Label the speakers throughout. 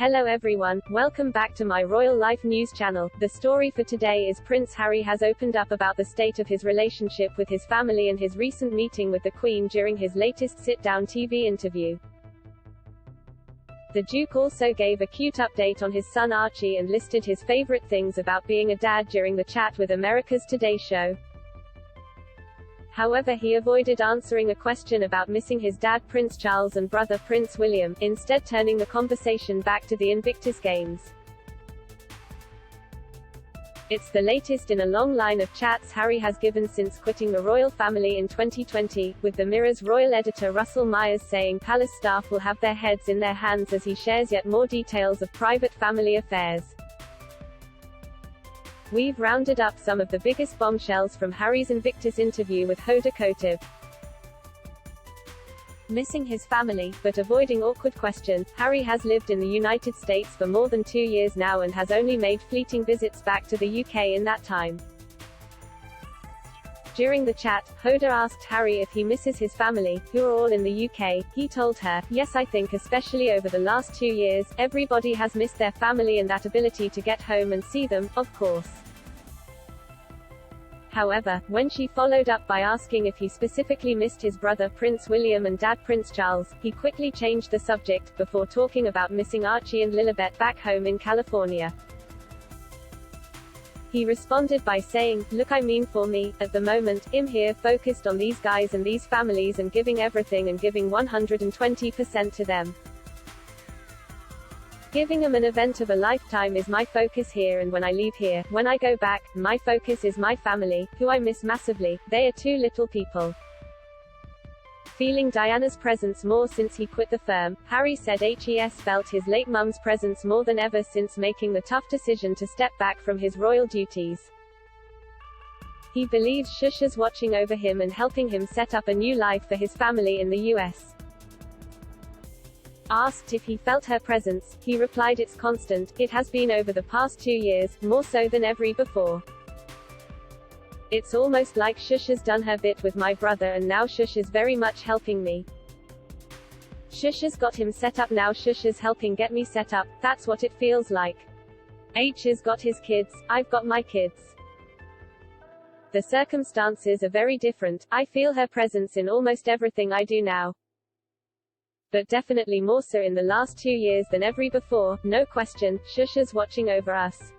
Speaker 1: Hello everyone, welcome back to my Royal Life News channel. The story for today is Prince Harry has opened up about the state of his relationship with his family and his recent meeting with the Queen during his latest sit-down TV interview. The Duke also gave a cute update on his son Archie and listed his favorite things about being a dad during the chat with America's Today show. However, he avoided answering a question about missing his dad Prince Charles and brother Prince William, instead turning the conversation back to the Invictus Games. It's the latest in a long line of chats Harry has given since quitting the royal family in 2020, with the Mirror's royal editor Russell Myers saying palace staff will have their heads in their hands as he shares yet more details of private family affairs. We've rounded up some of the biggest bombshells from Harry's Invictus interview with Hoda Kotb. Missing his family, but avoiding awkward questions. Harry has lived in the United States for more than 2 years now and has only made fleeting visits back to the UK in that time. During the chat, Hoda asked Harry if he misses his family, who are all in the UK. He told her, "Yes, I think especially over the last 2 years, everybody has missed their family and that ability to get home and see them, of course." However, when she followed up by asking if he specifically missed his brother Prince William and dad Prince Charles, he quickly changed the subject, before talking about missing Archie and Lilibet back home in California. He responded by saying, "Look, I mean, for me, at the moment, I'm here, focused on these guys and these families and giving everything and giving 120% to them. Giving them an event of a lifetime is my focus here, and when I leave here, when I go back, my focus is my family, who I miss massively. They are two little people." Feeling Diana's presence more since he quit the firm, Harry said HES felt his late mum's presence more than ever since making the tough decision to step back from his royal duties. He believes Shush is watching over him and helping him set up a new life for his family in the US. Asked if he felt her presence, he replied, "It's constant, it has been over the past 2 years, more so than ever before. It's almost like Shush has done her bit with my brother and now Shush is very much helping me. Shush has got him set up, now Shush is helping get me set up, that's what it feels like. H has got his kids, I've got my kids. The circumstances are very different, I feel her presence in almost everything I do now. But definitely more so in the last 2 years than ever before, no question, Shush is watching over us.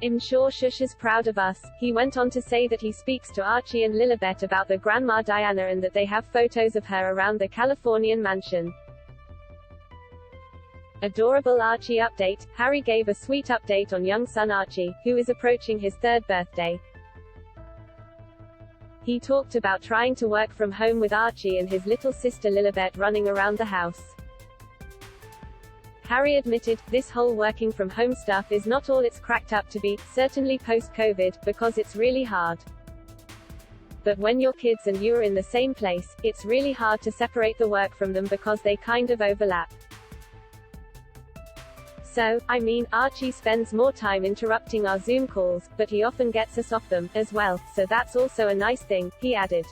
Speaker 1: I'm sure Shush is proud of us." He went on to say that he speaks to Archie and Lilibet about their grandma Diana and that they have photos of her around the Californian mansion. Adorable Archie update. Harry gave a sweet update on young son Archie, who is approaching his 3rd birthday. He talked about trying to work from home with Archie and his little sister Lilibet running around the house. Harry admitted, "This whole working from home stuff is not all it's cracked up to be, certainly post-COVID, because it's really hard. But when your kids and you are in the same place, it's really hard to separate the work from them because they kind of overlap. So, I mean, Archie spends more time interrupting our Zoom calls, but he often gets us off them, as well, so that's also a nice thing," he added.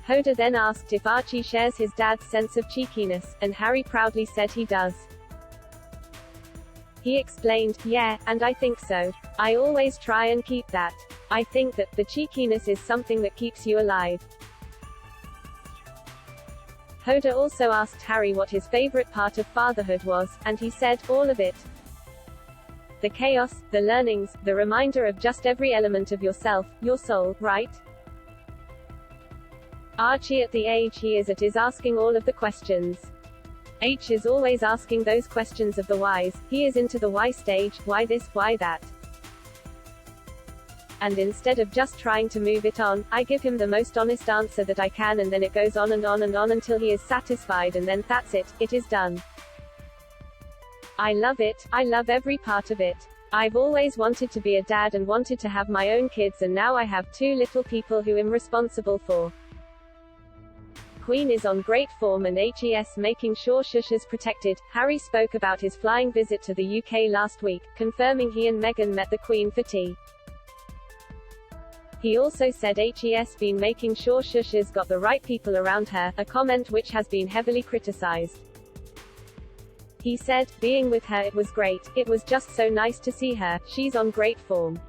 Speaker 1: Hoda then asked if Archie shares his dad's sense of cheekiness, and Harry proudly said he does. He explained, "Yeah, and I think so. I always try and keep that. I think that the cheekiness is something that keeps you alive." Hoda also asked Harry what his favorite part of fatherhood was, and he said, "All of it. The chaos, the learnings, the reminder of just every element of yourself, your soul, right? Archie at the age he is at is asking all of the questions. H is always asking those questions of the whys, he is into the why stage, why this, why that. And instead of just trying to move it on, I give him the most honest answer that I can and then it goes on and on and on until he is satisfied and then that's it, it is done. I love it, I love every part of it. I've always wanted to be a dad and wanted to have my own kids and now I have 2 little people who I'm responsible for. Queen is on great form and HES making sure Shush is protected." Harry spoke about his flying visit to the UK last week, confirming he and Meghan met the Queen for tea. He also said HES been making sure Shush's got the right people around her, a comment which has been heavily criticized. He said, "Being with her, it was great. It was just so nice to see her. She's on great form.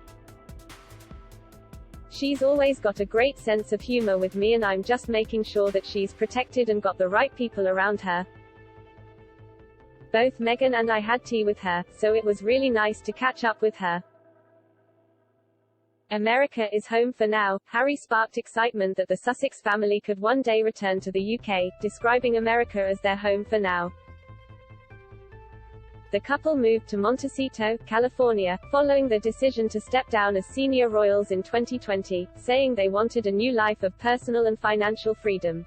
Speaker 1: She's always got a great sense of humor with me and I'm just making sure that she's protected and got the right people around her. Both Meghan and I had tea with her, so it was really nice to catch up with her." America is home for now. Harry sparked excitement that the Sussex family could one day return to the UK, describing America as their home for now. The couple moved to Montecito, California, following the decision to step down as senior royals in 2020, saying they wanted a new life of personal and financial freedom.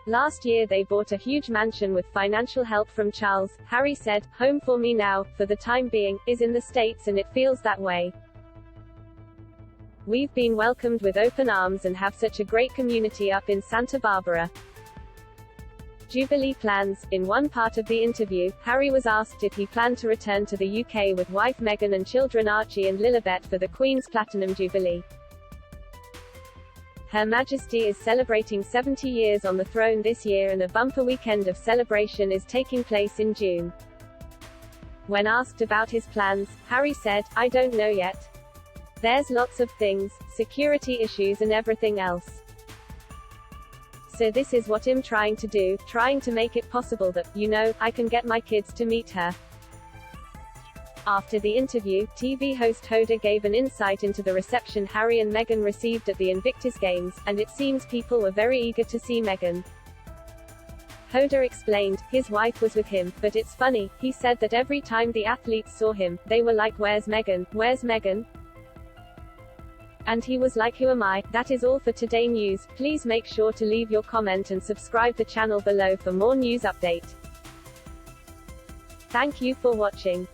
Speaker 1: Last year they bought a huge mansion with financial help from Charles. Harry said, "Home for me now, for the time being, is in the States and it feels that way. We've been welcomed with open arms and have such a great community up in Santa Barbara." Jubilee plans. In one part of the interview, Harry was asked if he planned to return to the UK with wife Meghan and children Archie and Lilibet for the Queen's Platinum Jubilee. Her Majesty is celebrating 70 years on the throne this year and a bumper weekend of celebration is taking place in June. When asked about his plans, Harry said, "I don't know yet. There's lots of things, security issues and everything else. So this is what I'm trying to do, trying to make it possible that, I can get my kids to meet her." After the interview, TV host Hoda gave an insight into the reception Harry and Meghan received at the Invictus Games, and it seems people were very eager to see Meghan. Hoda explained, his wife was with him, but it's funny, he said that every time the athletes saw him, they were like, "Where's Meghan? Where's Meghan?" And he was like, "Who am I?" That is all for today news. Please make sure to leave your comment and subscribe the channel below for more news update. Thank you for watching.